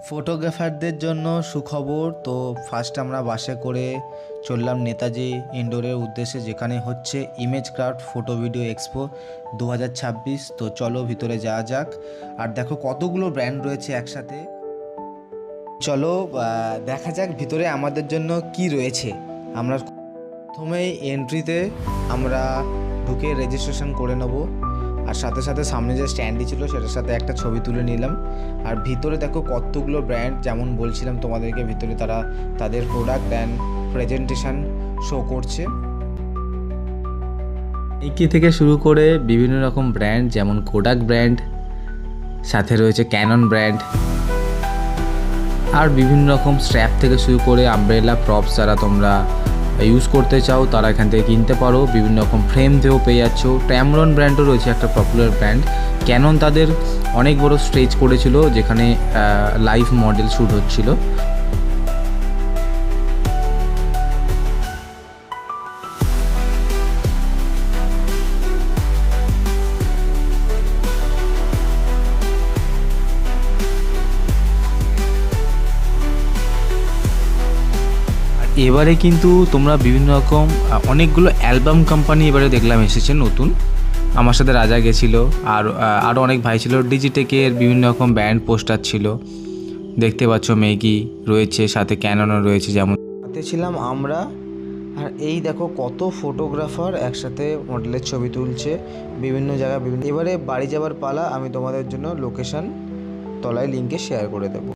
ফটোগ্রাফারদের জন্য সুখবর। তো ফার্স্ট আমরা বাসে করে চললাম নেতাজি ইনডোরের উদ্দেশ্যে, যেখানে হচ্ছে image craft photo video expo 2026। তো চলো ভিতরে যাওয়া যাক। আর দেখো কতগুলো ব্র্যান্ড রয়েছে একসাথে। চলো দেখা যাক ভিতরে আমাদের জন্য কি রয়েছে। আমরা প্রথমেই এন্ট্রিতে আমরা ঢুকে রেজিস্ট্রেশন করে নেব, আর সাথে সাথে সামনে যে স্ট্যান্ডটি ছিল সেটার সাথে একটা ছবি তুলে নিলাম। আর ভিতরে দেখো কতগুলো ব্র্যান্ড, যেমন বলছিলাম তোমাদেরকে, ভিতরে তারা তাদের প্রোডাক্ট অ্যান্ড প্রেজেন্টেশন শো করছে। নাইকি থেকে শুরু করে বিভিন্ন রকম ব্র্যান্ড, যেমন কোডাক ব্র্যান্ড, সাথে রয়েছে ক্যানন ব্র্যান্ড, আর বিভিন্ন রকম স্ট্র্যাপ থেকে শুরু করে আমব্রেলা প্রপস যারা তোমরা ইউজ করতে চাও তারা এখান থেকে কিনতে পারো। বিভিন্ন রকম ফ্রেম দিয়েও পেয়ে যাচ্ছ। ট্যামরন ব্র্যান্ডও রয়েছে, একটা পপুলার ব্র্যান্ড। ক্যানন তাদের অনেক বড় স্টেজ করেছিল, যেখানে লাইভ মডেল শ্যুট হচ্ছিল। এবারে কিন্তু তোমরা বিভিন্ন রকম অনেকগুলো অ্যালবাম কোম্পানি এবারে দেখলাম এসেছে নতুন। আমার সাথে রাজা গেছিলো, আর আরও অনেক ভাই ছিল। ডিজিটেকের বিভিন্ন রকম ব্যান্ড পোস্টার ছিল, দেখতে পাচ্ছ। মেগি রয়েছে, সাথে ক্যাননও রয়েছে। যেমন সাথে ছিলাম আমরা। আর এই দেখো কত ফটোগ্রাফার একসাথে মডেলের ছবি তুলছে বিভিন্ন জায়গায়। এবারে বাড়ি যাবার পালা। আমি তোমাদের জন্য লোকেশন তলায় লিঙ্কে শেয়ার করে দেবো।